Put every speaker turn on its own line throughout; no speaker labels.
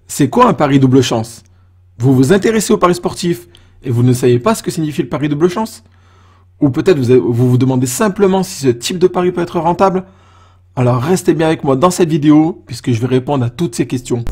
C'est quoi un pari double chance? Vous vous intéressez au pari sportif et vous ne savez pas ce que signifie le pari double chance? Ou peut-être vous vous demandez simplement si ce type de pari peut être rentable? Alors restez bien avec moi dans cette vidéo puisque je vais répondre à toutes ces questions.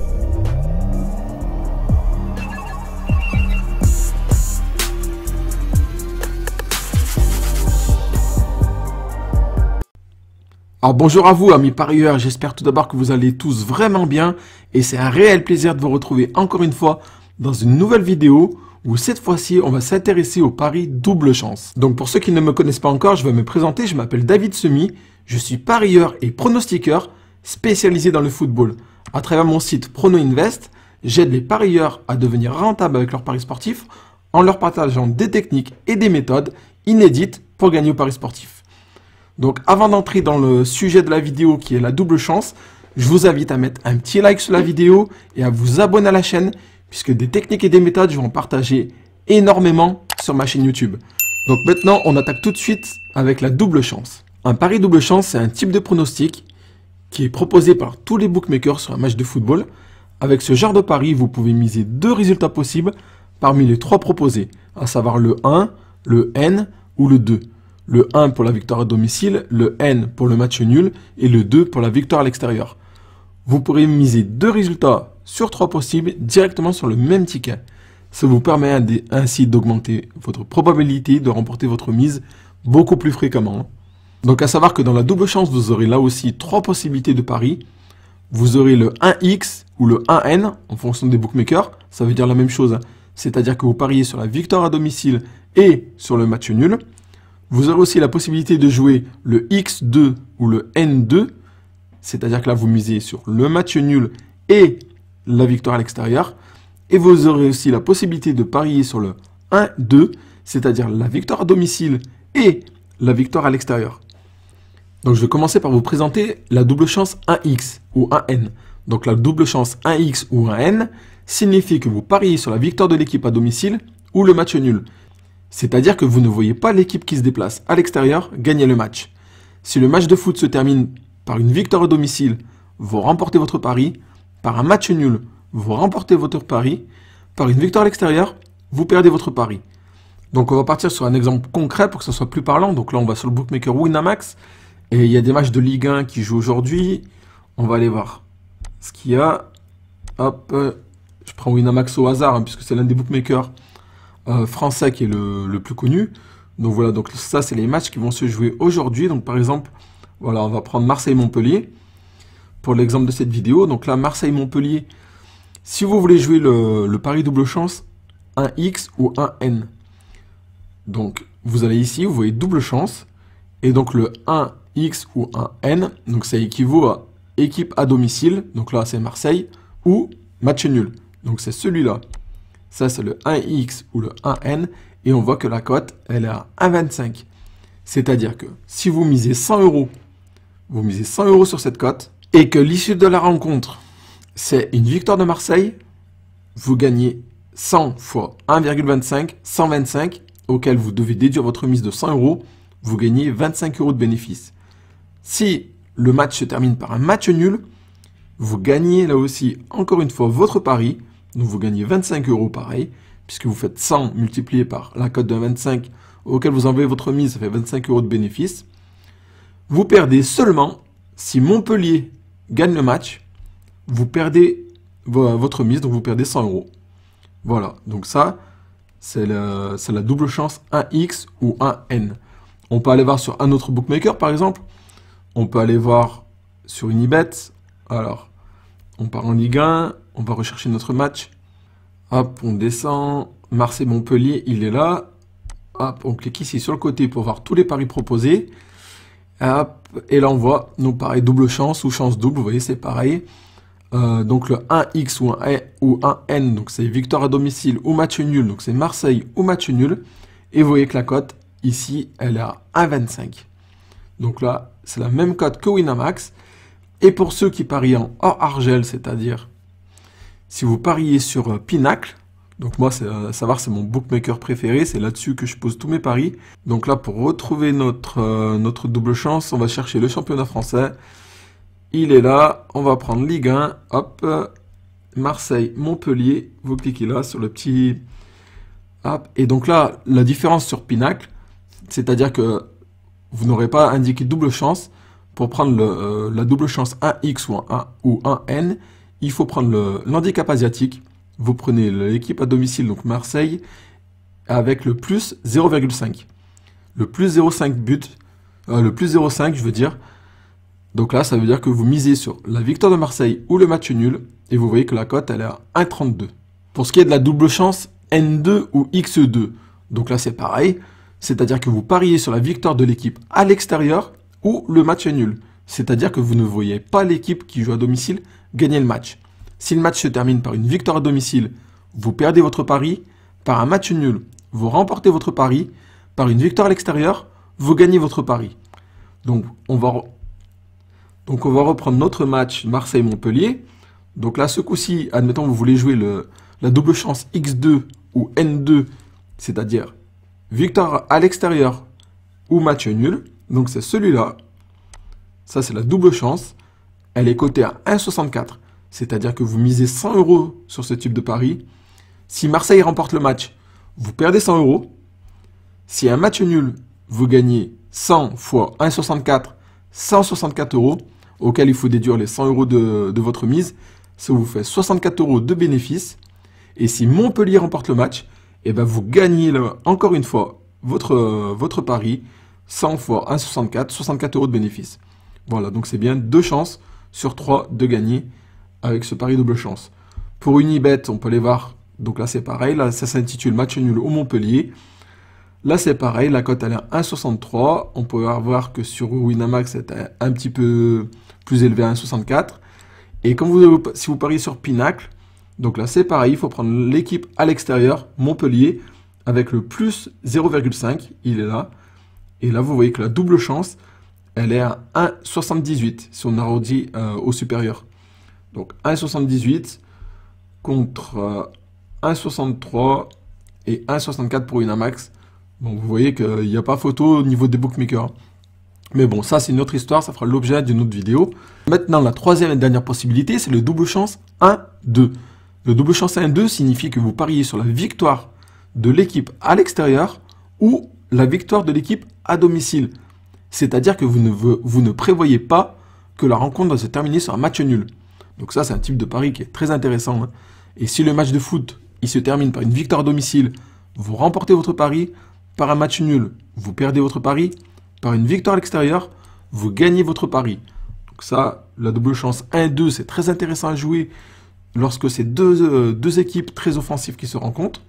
Alors bonjour à vous amis parieurs, j'espère tout d'abord que vous allez tous vraiment bien et c'est un réel plaisir de vous retrouver encore une fois dans une nouvelle vidéo où cette fois-ci on va s'intéresser au pari double chance. Donc pour ceux qui ne me connaissent pas encore, je vais me présenter, je m'appelle David Semi, je suis parieur et pronostiqueur spécialisé dans le football. À travers mon site PronoInvest, j'aide les parieurs à devenir rentables avec leurs paris sportifs en leur partageant des techniques et des méthodes inédites pour gagner au pari sportif. Donc avant d'entrer dans le sujet de la vidéo qui est la double chance, je vous invite à mettre un petit like sur la vidéo et à vous abonner à la chaîne puisque des techniques et des méthodes, je vais en partager énormément sur ma chaîne YouTube. Donc maintenant, on attaque tout de suite avec la double chance. Un pari double chance, c'est un type de pronostic qui est proposé par tous les bookmakers sur un match de football. Avec ce genre de pari, vous pouvez miser deux résultats possibles parmi les trois proposés, à savoir le 1, le N ou le 2. Le 1 pour la victoire à domicile, le N pour le match nul et le 2 pour la victoire à l'extérieur. Vous pourrez miser deux résultats sur trois possibles directement sur le même ticket. Ça vous permet ainsi d'augmenter votre probabilité de remporter votre mise beaucoup plus fréquemment. Donc à savoir que dans la double chance, vous aurez là aussi trois possibilités de paris. Vous aurez le 1x ou le 1n en fonction des bookmakers. Ça veut dire la même chose, c'est-à-dire que vous pariez sur la victoire à domicile et sur le match nul. Vous aurez aussi la possibilité de jouer le X2 ou le N2, c'est-à-dire que là vous misez sur le match nul et la victoire à l'extérieur. Et vous aurez aussi la possibilité de parier sur le 1-2, c'est-à-dire la victoire à domicile et la victoire à l'extérieur. Donc je vais commencer par vous présenter la double chance 1x ou 1n. Donc la double chance 1x ou 1n signifie que vous pariez sur la victoire de l'équipe à domicile ou le match nul. C'est-à-dire que vous ne voyez pas l'équipe qui se déplace à l'extérieur gagner le match. Si le match de foot se termine par une victoire au domicile, vous remportez votre pari. Par un match nul, vous remportez votre pari. Par une victoire à l'extérieur, vous perdez votre pari. Donc on va partir sur un exemple concret pour que ce soit plus parlant. Donc là on va sur le bookmaker Winamax. Et il y a des matchs de Ligue 1 qui jouent aujourd'hui. On va aller voir ce qu'il y a. Hop, je prends Winamax au hasard puisque c'est l'un des bookmakers français qui est le plus connu. Donc voilà, donc ça c'est les matchs qui vont se jouer aujourd'hui. Donc par exemple, voilà, on va prendre Marseille-Montpellier pour l'exemple de cette vidéo. Donc là, Marseille-Montpellier, si vous voulez jouer le pari double chance, 1x ou 1n. Donc vous allez ici, vous voyez double chance. Et donc le 1x ou 1n, donc ça équivaut à équipe à domicile. Donc là c'est Marseille ou match nul. Donc c'est celui-là. Ça, c'est le 1x ou le 1n. Et on voit que la cote, elle est à 1,25. C'est-à-dire que si vous misez 100 euros, vous misez 100 euros sur cette cote, et que l'issue de la rencontre, c'est une victoire de Marseille, vous gagnez 100 fois 1,25, 125, auquel vous devez déduire votre mise de 100 euros, vous gagnez 25 euros de bénéfice. Si le match se termine par un match nul, vous gagnez là aussi, encore une fois, votre pari. Donc vous gagnez 25 euros pareil, puisque vous faites 100 multiplié par la cote de 25, auquel vous enlevez votre mise, ça fait 25 euros de bénéfice. Vous perdez seulement si Montpellier gagne le match, vous perdez votre mise, donc vous perdez 100 euros. Voilà, donc ça, c'est la double chance 1x ou 1n. On peut aller voir sur un autre bookmaker par exemple. On peut aller voir sur Unibet. Alors, on part en Ligue 1. On va rechercher notre match. Hop, on descend. Marseille-Montpellier, il est là. Hop, on clique ici sur le côté pour voir tous les paris proposés. Hop, et là on voit nos paris double chance ou chance double. Vous voyez, c'est pareil. Donc le 1x ou 1n, donc c'est victoire à domicile ou match nul. Donc c'est Marseille ou match nul. Et vous voyez que la cote, ici, elle est à 1,25. Donc là, c'est la même cote que Winamax. Et pour ceux qui parient en hors argel, c'est-à-dire si vous pariez sur Pinacle, donc moi, savoir, c'est mon bookmaker préféré, c'est là-dessus que je pose tous mes paris. Donc là, pour retrouver notre double chance, on va chercher le championnat français. Il est là, on va prendre Ligue 1, hop, Marseille-Montpellier. Vous cliquez là sur le petit... Hop. Et donc là, la différence sur Pinacle, c'est-à-dire que vous n'aurez pas indiqué double chance. Pour prendre la double chance 1x ou 1n, il faut prendre l'handicap asiatique. Vous prenez l'équipe à domicile, donc Marseille, avec le plus 0,5. Le plus 0,5 but, le plus 0,5 je veux dire. Donc là, ça veut dire que vous misez sur la victoire de Marseille ou le match nul. Et vous voyez que la cote, elle est à 1,32. Pour ce qui est de la double chance, N2 ou X2. Donc là, c'est pareil. C'est-à-dire que vous pariez sur la victoire de l'équipe à l'extérieur ou le match nul. C'est-à-dire que vous ne voyez pas l'équipe qui joue à domicile gagner le match. Si le match se termine par une victoire à domicile, vous perdez votre pari. Par un match nul, vous remportez votre pari. Par une victoire à l'extérieur, vous gagnez votre pari. Donc, on va reprendre notre match Marseille-Montpellier. Donc là, ce coup-ci, admettons, vous voulez jouer la double chance X2 ou N2, c'est-à-dire victoire à l'extérieur ou match nul. Donc c'est celui-là. Ça, c'est la double chance. Elle est cotée à 1,64. C'est-à-dire que vous misez 100 € sur ce type de pari. Si Marseille remporte le match, vous perdez 100 €. Si un match nul, vous gagnez 100 fois 1,64, 164 €, auquel il faut déduire les 100 € de votre mise. Ça vous fait 64 € de bénéfice. Et si Montpellier remporte le match, et ben vous gagnez encore une fois votre pari. 100 fois 1,64, 64 € de bénéfice. Voilà, donc c'est bien 2 chances sur 3 de gagner avec ce pari double chance. Pour Unibet, on peut les voir. Donc là, c'est pareil. Là, ça s'intitule match nul au Montpellier. Là, c'est pareil. La cote, elle est à 1,63. On peut voir que sur Winamax, c'était un petit peu plus élevé à 1,64. Et si vous pariez sur Pinacle, donc là, c'est pareil. Il faut prendre l'équipe à l'extérieur, Montpellier, avec le plus 0,5. Il est là. Et là, vous voyez que la double chance, elle est à 1,78 si on arrondit au supérieur. Donc 1,78 contre 1,63 et 1,64 pour Winamax. Donc vous voyez qu'il n'y a pas photo au niveau des bookmakers. Mais bon, ça c'est une autre histoire, ça fera l'objet d'une autre vidéo. Maintenant, la troisième et dernière possibilité, c'est le double chance 1-2. Le double chance 1-2 signifie que vous pariez sur la victoire de l'équipe à l'extérieur ou la victoire de l'équipe à domicile. C'est-à-dire que vous ne prévoyez pas que la rencontre va se terminer sur un match nul. Donc ça, c'est un type de pari qui est très intéressant. Et si le match de foot, il se termine par une victoire à domicile, vous remportez votre pari. Par un match nul, vous perdez votre pari. Par une victoire à l'extérieur, vous gagnez votre pari. Donc ça, la double chance 1-2, c'est très intéressant à jouer lorsque c'est deux équipes très offensives qui se rencontrent.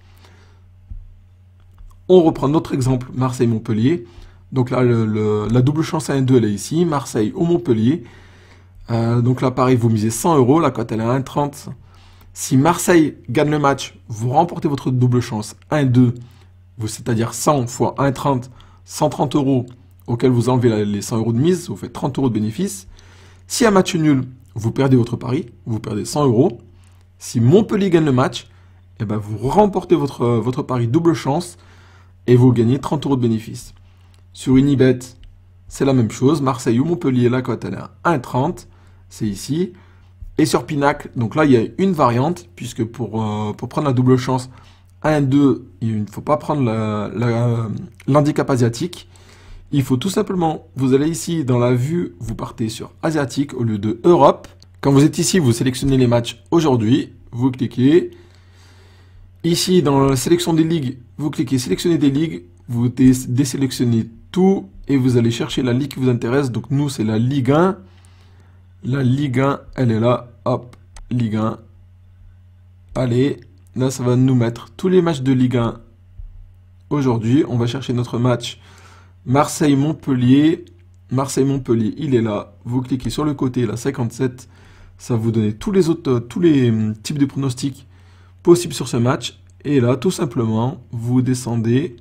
On reprend notre exemple Marseille-Montpellier. Donc là, la double chance 1-2, elle est ici. Marseille ou Montpellier. Donc là, pareil, vous misez 100 €. La cote, elle est à 1,30. Si Marseille gagne le match, vous remportez votre double chance 1-2. C'est-à-dire 100 fois 1,30, 130 € auquel vous enlevez les 100 € de mise. Ça vous fait 30 € de bénéfice. Si un match nul, vous perdez votre pari. Vous perdez 100 €. Si Montpellier gagne le match, eh ben vous remportez votre pari double chance et vous gagnez 30 € de bénéfice. Sur Unibet, c'est la même chose. Marseille ou Montpellier, la cote, elle est à 1,30. C'est ici. Et sur Pinacle, donc là, il y a une variante, puisque pour prendre la double chance 1-2, il ne faut pas prendre l'handicap asiatique. Il faut tout simplement, vous allez ici dans la vue, vous partez sur Asiatique au lieu de Europe. Quand vous êtes ici, vous sélectionnez les matchs aujourd'hui. Vous cliquez. Ici, dans la sélection des ligues, vous cliquez sélectionner des ligues. Vous désélectionnez tout et vous allez chercher la ligue qui vous intéresse. Donc nous, c'est la Ligue 1. La Ligue 1, elle est là. Hop, Ligue 1. Allez, là, ça va nous mettre tous les matchs de Ligue 1 aujourd'hui. On va chercher notre match Marseille-Montpellier. Marseille-Montpellier, il est là. Vous cliquez sur le côté, là, 57. Ça va vous donner tous les types de pronostics possibles sur ce match. Et là, tout simplement, vous descendez.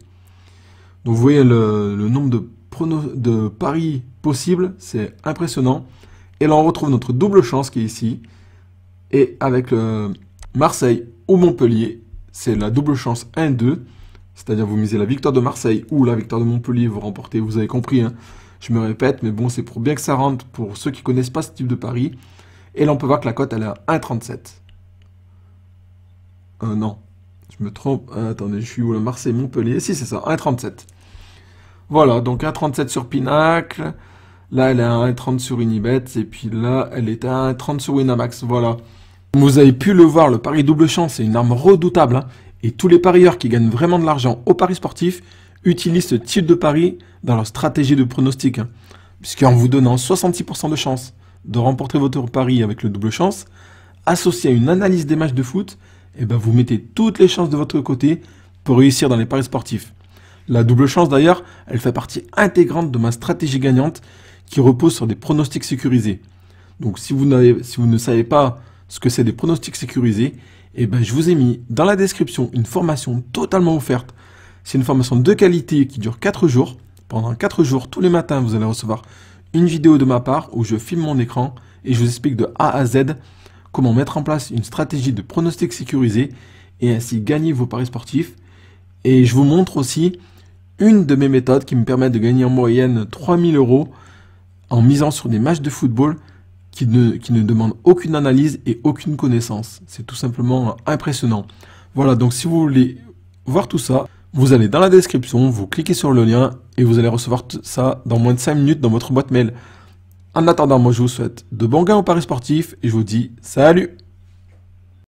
Donc, vous voyez le nombre de paris possibles. C'est impressionnant. Et là, on retrouve notre double chance qui est ici. Et avec Marseille ou Montpellier, c'est la double chance 1-2. C'est-à-dire, vous misez la victoire de Marseille ou la victoire de Montpellier, vous remportez. Vous avez compris, hein. Je me répète, mais bon, c'est pour bien que ça rentre pour ceux qui ne connaissent pas ce type de pari. Et là, on peut voir que la cote, elle est à 1,37. Non, je me trompe. Attendez, je suis où là? Marseille-Montpellier. Si, c'est ça, 1,37. Voilà, donc 1,37 sur Pinacle. Là, elle est à 1,30 sur Unibet. Et puis là, elle est à 1,30 sur Winamax. Voilà. Vous avez pu le voir, le pari double chance, c'est une arme redoutable, hein. Et tous les parieurs qui gagnent vraiment de l'argent au pari sportif utilisent ce type de pari dans leur stratégie de pronostic, hein. Puisqu'en vous donnant 66% de chance de remporter votre pari avec le double chance, associé à une analyse des matchs de foot, eh ben vous mettez toutes les chances de votre côté pour réussir dans les paris sportifs. La double chance d'ailleurs, elle fait partie intégrante de ma stratégie gagnante qui repose sur des pronostics sécurisés. Donc si vous ne savez pas ce que c'est des pronostics sécurisés, eh ben je vous ai mis dans la description une formation totalement offerte. C'est une formation de qualité qui dure 4 jours. Pendant 4 jours, tous les matins, vous allez recevoir une vidéo de ma part où je filme mon écran et je vous explique de A à Z comment mettre en place une stratégie de pronostic sécurisé et ainsi gagner vos paris sportifs. Et je vous montre aussi une de mes méthodes qui me permet de gagner en moyenne 3000 € en misant sur des matchs de football qui ne demandent aucune analyse et aucune connaissance. C'est tout simplement impressionnant. Voilà, donc si vous voulez voir tout ça, vous allez dans la description, vous cliquez sur le lien et vous allez recevoir ça dans moins de 5 minutes dans votre boîte mail. En attendant, moi je vous souhaite de bons gains au paris sportif et je vous dis salut!